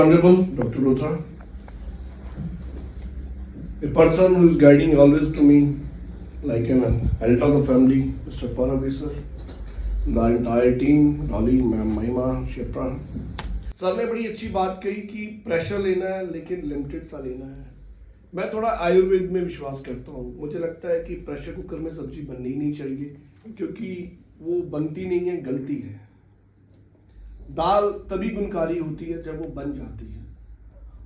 Honorable Dr. Luthra, a person who is guiding always to me like an elder of the family, Mr. Paravi sir, the entire team, Dolly, Ma'am Mahima, Shepra. Sir ने बड़ी अच्छी बात कही कि pressure लेना है लेकिन limited सा लेना है। मैं थोड़ा आयुर्वेद में विश्वास करता हूँ। मुझे लगता है कि प्रेशर कुकर में सब्जी बननी ही नहीं चाहिए, क्योंकि वो बनती नहीं है, गलती है। दाल तभी गुणकारी होती है जब वो बन जाती है।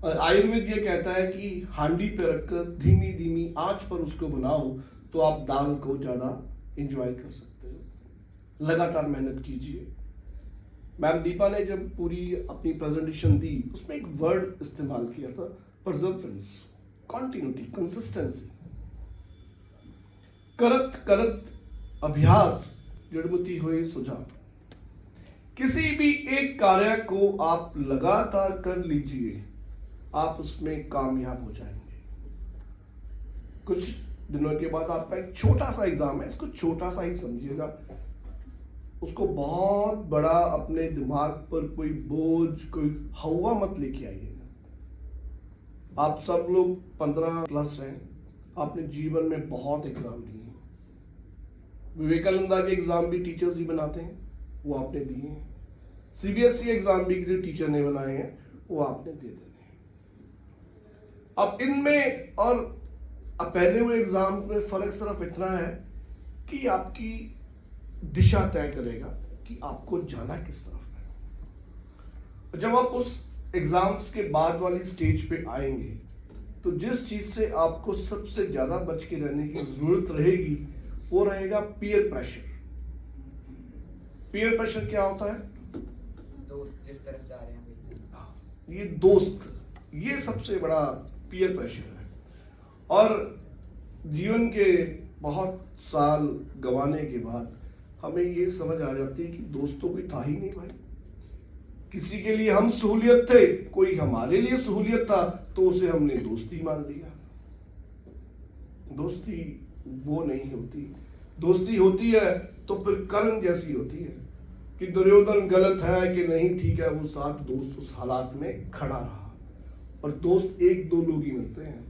और आयुर्वेद ये कहता है कि हांडी पे रखकर धीमी धीमी आंच पर उसको बनाओ तो आप दाल को ज्यादा एंजॉय कर सकते हो। लगातार मेहनत कीजिए। मैम दीपा ने जब पूरी अपनी प्रेजेंटेशन दी उसमें एक वर्ड इस्तेमाल किया था, परसेवरेंस, कॉन्टिन्यूटी, कंसिस्टेंसी। करत करत अभ्यास जड़मुती हुए सुझाव। किसी भी एक कार्य को आप लगातार कर लीजिए, आप उसमें कामयाब हो जाएंगे। कुछ दिनों के बाद आपका एक छोटा सा एग्जाम है, इसको छोटा सा ही समझिएगा, उसको बहुत बड़ा अपने दिमाग पर कोई बोझ, कोई हवा मत लेके आइएगा। आप सब लोग 15 प्लस हैं, आपने जीवन में बहुत एग्जाम दिए। विवेकानंदा के एग्जाम भी टीचर्स ही बनाते हैं, वो आपने दिए हैं। सीबीएसई एग्जाम भी किसी टीचर ने बनाए हैं, वो आपने दे देने हैं। अब इनमें और पहले हुए एग्जाम में फर्क सिर्फ इतना है कि आपकी दिशा तय करेगा कि आपको जाना किस तरफ है। जब आप उस एग्जाम्स के बाद वाली स्टेज पे आएंगे तो जिस चीज से आपको सबसे ज्यादा बच के रहने की जरूरत रहेगी वो रहेगा पीयर प्रेशर। पीयर प्रेशर क्या होता है? दोस्त जिस तरफ जा रहे हैं, ये दोस्त, ये सबसे बड़ा पीयर प्रेशर है। और जीवन के बहुत साल गंवाने के बाद हमें ये समझ आ जाती है कि दोस्तों कोई था ही नहीं भाई। किसी के लिए हम सहूलियत थे, कोई हमारे लिए सहूलियत था, तो उसे हमने दोस्ती मान लिया। दोस्ती वो नहीं होती। दोस्ती होती है तो फिर कर्ण जैसी होती है कि दुर्योधन गलत है कि नहीं ठीक है, वो साथ दोस्त उस हालात में खड़ा रहा। और दोस्त एक दो लोग ही मिलते हैं,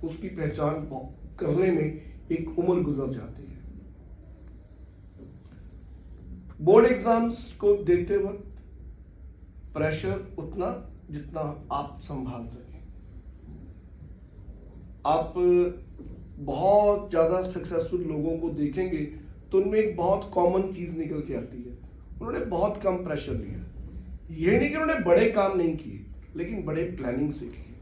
उसकी पहचान करने में एक उम्र गुजर जाती है। बोर्ड एग्जाम्स को देते वक्त प्रेशर उतना जितना आप संभाल सकें। आप बहुत ज्यादा सक्सेसफुल लोगों को देखेंगे तो उनमें एक बहुत कॉमन चीज निकल के आती है, उन्होंने बहुत कम प्रेशर लिया। यह नहीं कि उन्होंने बड़े काम नहीं किए, लेकिन बड़े प्लानिंग से किए।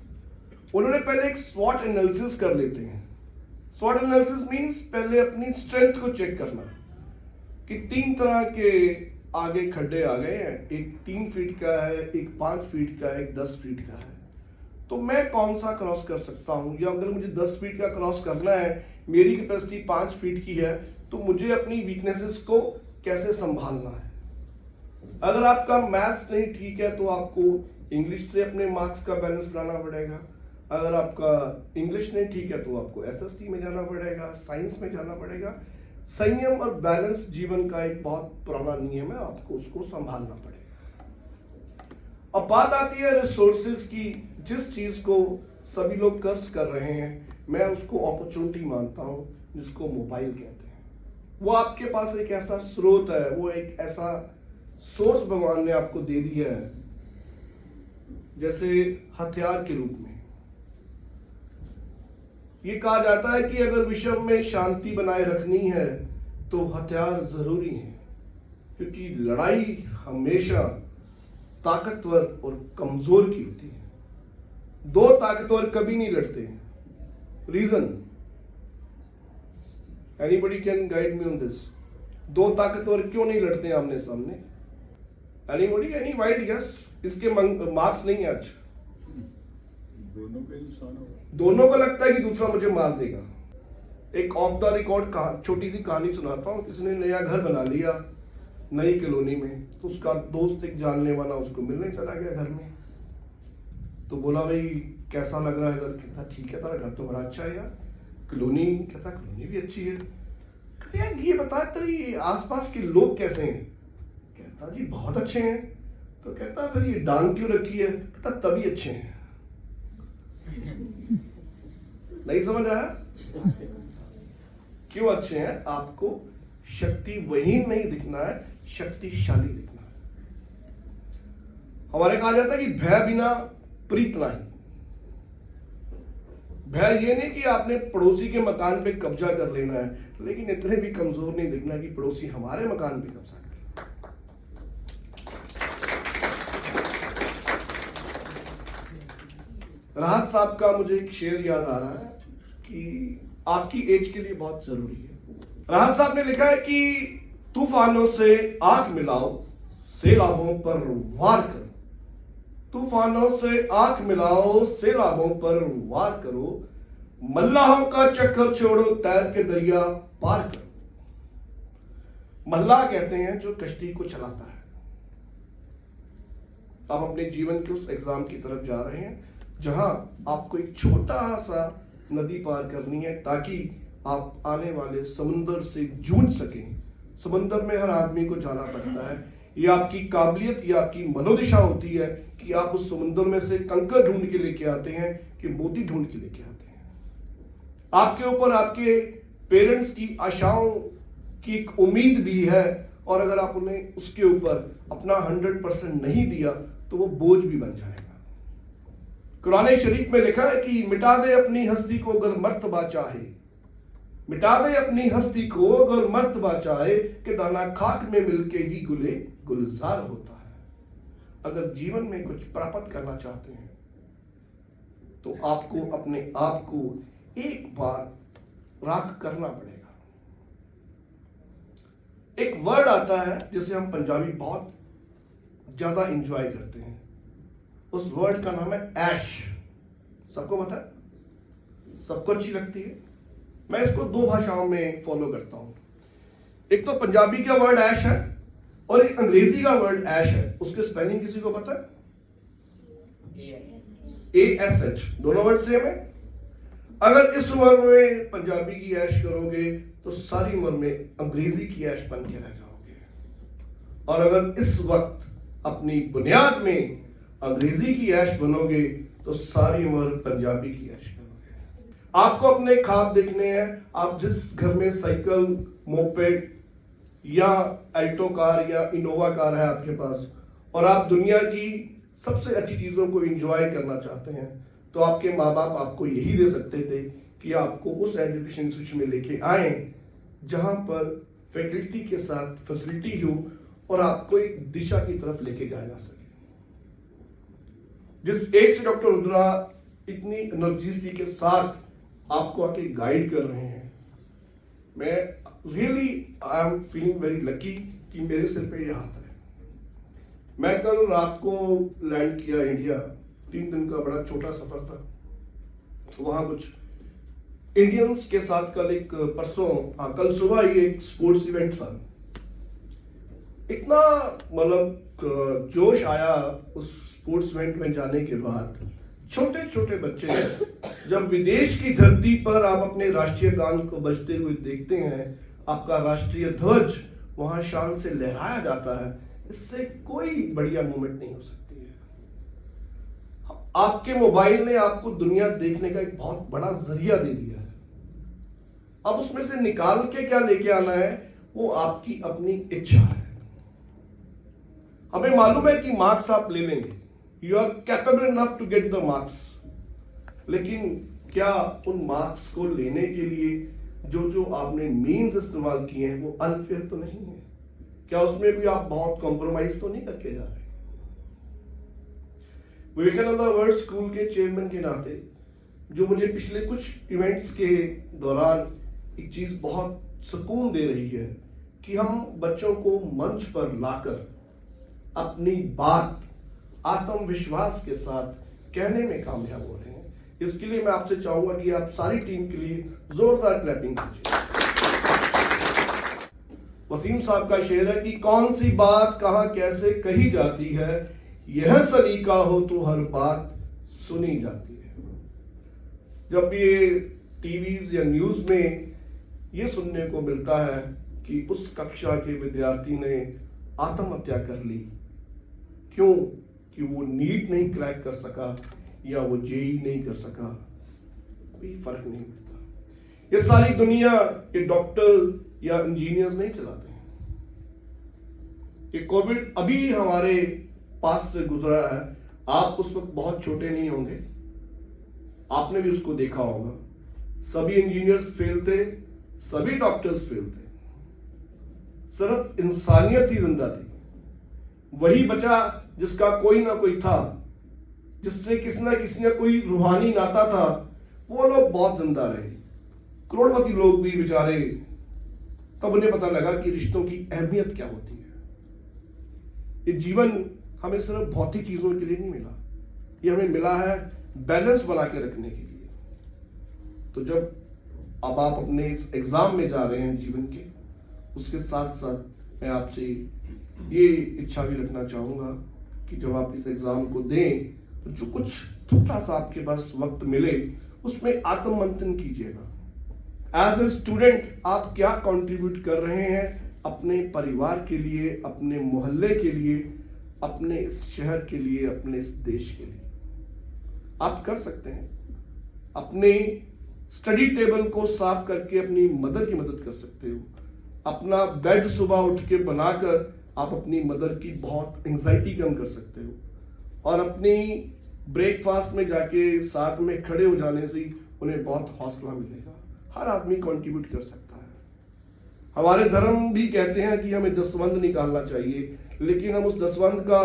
उन्होंने पहले एक स्वॉट एनालिसिस कर लेते हैं। स्वॉट एनालिसिस मींस पहले अपनी स्ट्रेंथ को चेक करना कि 3 तरह के आगे खड्डे आ गए हैं, एक 3 फीट का है, एक 5 फीट का है, एक 10 फीट का है। तो मैं कौन सा क्रॉस कर सकता हूं, या अगर मुझे 10 फीट का क्रॉस करना है, मेरी कैपेसिटी 5 फीट की है, तो मुझे अपनी वीकनेसेस को कैसे संभालना है। अगर आपका मैथ्स नहीं ठीक है तो आपको इंग्लिश से अपने मार्क्स का बैलेंस बनाना पड़ेगा। अगर आपका इंग्लिश नहीं ठीक है तो आपको एसएसटी में जाना पड़ेगा, साइंस में जाना पड़ेगा। संयम और बैलेंस जीवन का एक बहुत पुराना नियम है, आपको उसको संभालना पड़ेगा। अब बात आती है रिसोर्सेज की। जिस चीज को सभी लोग कर्ज कर रहे हैं, मैं उसको अपॉर्चुनिटी मानता हूं, जिसको मोबाइल कहते हैं। वो आपके पास एक ऐसा स्रोत है, वो एक ऐसा सोर्स भगवान ने आपको दे दिया है, जैसे हथियार के रूप में। ये कहा जाता है कि अगर विश्व में शांति बनाए रखनी है तो हथियार जरूरी हैं, क्योंकि लड़ाई हमेशा ताकतवर और कमजोर की होती है। दो ताकतवर कभी नहीं लड़ते हैं। Reason, anybody can guide me on this? दो ताकतवर क्यों नहीं लड़ते हैं आमने सामने? Anybody, any wild guess? इसके मार्क्स नहीं है आज। दोनों को लगता है कि दूसरा मुझे मार देगा। एक ऑफ द रिकॉर्ड छोटी सी कहानी सुनाता हूँ। किसी ने नया घर बना लिया नई कॉलोनी में, तो उसका दोस्त एक जानने वाला उसको मिलने चला गया घर में। तो बोला भाई कैसा लग रहा है घर? कहता ठीक है, तेरा घर तो बड़ा अच्छा है यार। कॉलोनी? कहता कॉलोनी भी अच्छी है। कहते यार ये बता तेरी आसपास के लोग कैसे हैं? कहता जी बहुत अच्छे हैं। तो कहता फिर ये डांग क्यों रखी है? कहता तभी अच्छे हैं। नहीं समझ आया? क्यों अच्छे हैं? आपको शक्तिहीन नहीं दिखना है, शक्तिशाली दिखना है। हमारे कहा जाता है कि भय बिना प्रीत नहीं। भय ये नहीं कि आपने पड़ोसी के मकान पे कब्जा कर लेना है, लेकिन इतने भी कमजोर नहीं दिखना कि पड़ोसी हमारे मकान पे कब्जा करे। राहत साहब का मुझे एक शेर याद आ रहा है कि आपकी एज के लिए बहुत जरूरी है। राहत साहब ने लिखा है कि तूफानों से आंख मिलाओ, सैलाबों पर वार करो। तूफानों से आंख मिलाओ, सैलाबों पर वार करो। मल्लाहों का चक्कर छोड़ो, तैर के दरिया पार करो। मल्लाह कहते हैं जो कश्ती को चलाता है। आप अपने जीवन के उस एग्जाम की तरफ जा रहे हैं जहां आपको एक छोटा सा नदी पार करनी है ताकि आप आने वाले समुंदर से जूझ सकें। समुंदर में हर आदमी को जाना पड़ता है। ये आपकी काबिलियत या आपकी मनोदिशा होती है कि आप उस समुंदर में से कंकर ढूंढ के लेके आते हैं कि मोती ढूंढ के लेके आते हैं। आपके ऊपर आपके पेरेंट्स की आशाओं की एक उम्मीद भी है, और अगर आप उन्हें उसके ऊपर अपना 100% नहीं दिया तो वो बोझ भी बन जाएगा। कुरान शरीफ में लिखा है कि मिटा दे अपनी हस्ती को अगर मर्तबा चाहे, मिटा दे अपनी हस्ती को अगर मर्तबा चाहे, कि दाना खाक में मिलके ही गुले गुलजार होता है। अगर जीवन में कुछ प्राप्त करना चाहते हैं तो आपको अपने आप को एक बार राख करना पड़ेगा। एक वर्ड आता है जिसे हम पंजाबी बहुत ज्यादा इंजॉय करते हैं। उस वर्ड का नाम है ऐश। सबको पता है? सबको अच्छी लगती है। मैं इसको दो भाषाओं में फॉलो करता हूं। एक तो पंजाबी का वर्ड ऐश है और एक अंग्रेजी का वर्ड ऐश है। उसके स्पेलिंग किसी को पता है? ASH। दोनों वर्ड सेम है। अगर इस उम्र में पंजाबी की ऐश करोगे तो सारी उम्र में अंग्रेजी की ऐश बन के रह जाओगे, और अगर इस वक्त अपनी बुनियाद में अंग्रेजी की ऐश बनोगे तो सारी उम्र पंजाबी की ऐश करोगे। आपको अपने ख्वाब देखने हैं। आप जिस घर में साइकिल, मोपेड या अल्टो कार या इनोवा कार है आपके पास, और आप दुनिया की सबसे अच्छी चीजों को एंजॉय करना चाहते हैं, तो आपके माँ बाप आपको यही दे सकते थे कि आपको उस एजुकेशन इंस्टीट्यूशन में लेके आए जहां पर फैकल्टी के साथ फैसिलिटी हो और आपको एक दिशा की तरफ लेके जाया जा सके। जिस एज से डॉक्टर रुद्रा इतनी एनर्जी के साथ आपको आके गाइड कर रहे हैं, मैं really I am feeling very lucky कि मेरे सिर पे यह हाथ है। मैं कल रात को लैंड किया इंडिया। 3 दिन का बड़ा छोटा सफर था। वहां कुछ इंडियंस के साथ कल सुबह ही एक स्पोर्ट्स इवेंट था। इतना मतलब जोश आया उस स्पोर्ट्स इवेंट में जाने के बाद। छोटे छोटे बच्चे जब विदेश की धरती पर आप अपने राष्ट्रीय गान को बजते हुए देखते हैं, आपका राष्ट्रीय ध्वज वहां शान से लहराया जाता है, इससे कोई बढ़िया मूवमेंट नहीं हो सकती है। आपके मोबाइल ने आपको दुनिया देखने का एक बहुत बड़ा जरिया दे दिया है। अब उसमें से निकाल के क्या लेके आना है वो आपकी अपनी इच्छा है। हमें मालूम है कि मार्क्स आप ले लेंगे, you are capable enough to get the marks, लेकिन क्या उन मार्क्स को लेने के लिए जो जो आपने मीन्स इस्तेमाल किए हैं वो अनफेयर तो नहीं है? क्या उसमें भी आप बहुत कॉम्प्रोमाइज तो नहीं करके जा रहे? विवेकानंद वर्ल्ड स्कूल के चेयरमैन के नाते जो मुझे पिछले कुछ इवेंट्स के दौरान एक चीज बहुत सुकून दे रही है कि हम बच्चों को मंच पर लाकर अपनी बात आत्मविश्वास के साथ कहने में कामयाब हो रहे हैं। इसके लिए मैं आपसे चाहूंगा कि आप सारी टीम के लिए जोरदार क्लैपिंग कीजिए। वसीम साहब का शेर है कि कौन सी बात कहां कैसे कही जाती है, यह सलीका हो तो हर बात सुनी जाती है। जब ये टीवीज या न्यूज में ये सुनने को मिलता है कि उस कक्षा के विद्यार्थी ने आत्महत्या कर ली, क्यों कि वो नीट नहीं क्रैक कर सका या वो जेई नहीं कर सका, कोई फर्क नहीं पड़ता। ये सारी दुनिया ये डॉक्टर या इंजीनियर्स नहीं चलाते हैं। ये कोविड अभी हमारे पास से गुजरा है, आप उस वक्त बहुत छोटे नहीं होंगे, आपने भी उसको देखा होगा। सभी इंजीनियर्स फेल थे, सभी डॉक्टर्स फेल थे, सिर्फ इंसानियत ही जिंदा थी। वही बचा जिसका कोई ना कोई था, जिससे किसी ना किसी ने कोई रूहानी नाता था, वो लोग बहुत जिंदा रहे। करोड़पति लोग भी बेचारे, तब उन्हें पता लगा कि रिश्तों की अहमियत क्या होती है। ये जीवन हमें सिर्फ भौतिक चीजों के लिए नहीं मिला, ये हमें मिला है बैलेंस बना के रखने के लिए। तो जब अब आप अपने इस एग्जाम में जा रहे हैं जीवन के, उसके साथ साथ मैं आपसे ये इच्छा भी रखना चाहूंगा कि जब आप इस एग्जाम को दें तो जो कुछ थोड़ा सा आपके पास वक्त मिले उसमें आत्ममंथन कीजिएगा। एज ए स्टूडेंट आप क्या कंट्रीब्यूट कर रहे हैं अपने परिवार के लिए, अपने मोहल्ले के लिए, अपने इस शहर के लिए, अपने इस देश के लिए। आप कर सकते हैं, अपने स्टडी टेबल को साफ करके अपनी मदर की मदद कर सकते हो। अपना बेड सुबह उठ के बनाकर आप अपनी मदर की बहुत एंजाइटी कम कर सकते हो, और अपनी ब्रेकफास्ट में जाके साथ में खड़े हो जाने से उन्हें बहुत हौसला मिलेगा। हर आदमी कंट्रीब्यूट कर सकता है। हमारे धर्म भी कहते हैं कि हमें दसवंध निकालना चाहिए, लेकिन हम उस दसवंध का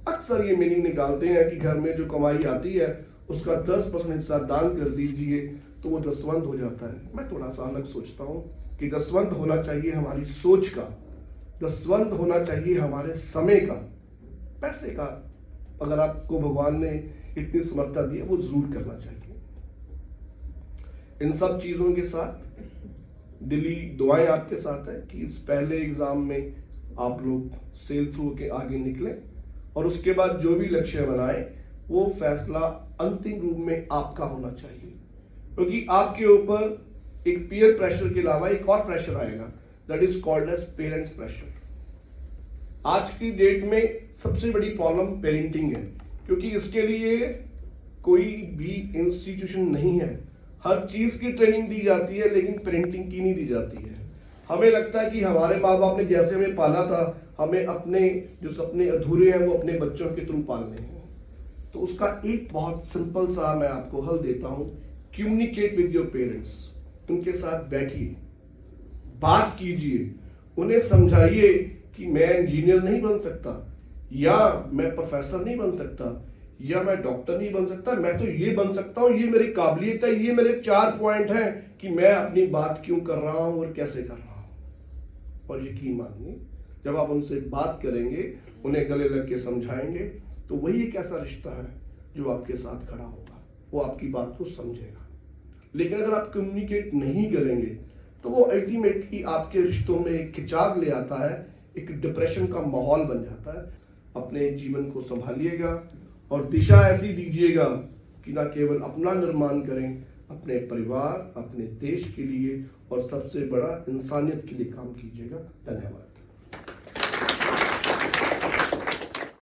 अक्सर ये मीनिंग निकालते हैं कि घर में जो कमाई आती है उसका 10% हिस्सा दान कर दीजिए तो वो दसवंध हो जाता है। मैं थोड़ा सा अलग सोचता हूँ कि दसवंध होना चाहिए हमारी सोच का, दसवंध होना चाहिए हमारे समय का, पैसे का। अगर आपको भगवान ने इतनी समर्था दी है वो जरूर करना चाहिए। इन सब चीजों के साथ दिली दुआएं आपके साथ है कि इस पहले एग्जाम में आप लोग सेल थ्रू के आगे निकले, और उसके बाद जो भी लक्ष्य बनाए वो फैसला अंतिम रूप में आपका होना चाहिए, क्योंकि आपके ऊपर एक पीयर प्रेशर के अलावा एक और प्रेशर आएगा, that is called as parents pressure. आज की डेट में सबसे बड़ी प्रॉब्लम पेरेंटिंग है, क्योंकि इसके लिए कोई भी इंस्टीट्यूशन नहीं है। हर चीज की ट्रेनिंग दी जाती है लेकिन पेरेंटिंग की नहीं दी जाती है। हमें लगता है कि हमारे माँ बाप ने जैसे हमें पाला था, हमें अपने जो सपने अधूरे हैं वो अपने बच्चों के थ्रू पालने हैं। तो उसका एक बहुत सिंपल सा मैं आपको हल देता हूं, कम्युनिकेट विद योर पेरेंट्स। उनके साथ बैठिए, बात कीजिए, उन्हें समझाइए कि मैं इंजीनियर नहीं बन सकता, या मैं प्रोफेसर नहीं बन सकता, या मैं डॉक्टर नहीं बन सकता, मैं तो ये बन सकता हूं, ये मेरी काबिलियत है, ये मेरे 4 पॉइंट हैं कि मैं अपनी बात क्यों कर रहा हूं और कैसे कर रहा हूं। और यकीन मानिए जब आप उनसे बात करेंगे, उन्हें गले लग के समझाएंगे, तो वही एक ऐसा रिश्ता है जो आपके साथ खड़ा होगा, वो आपकी बात को समझेगा। लेकिन अगर आप कम्युनिकेट नहीं करेंगे तो वो अल्टीमेटली आपके रिश्तों में एक खिंचाव ले आता है, एक डिप्रेशन का माहौल बन जाता है। अपने जीवन को संभालिएगा और दिशा ऐसी दीजिएगा कि ना केवल अपना निर्माण करें, अपने परिवार, अपने देश के लिए और सबसे बड़ा इंसानियत के लिए काम कीजिएगा। धन्यवाद।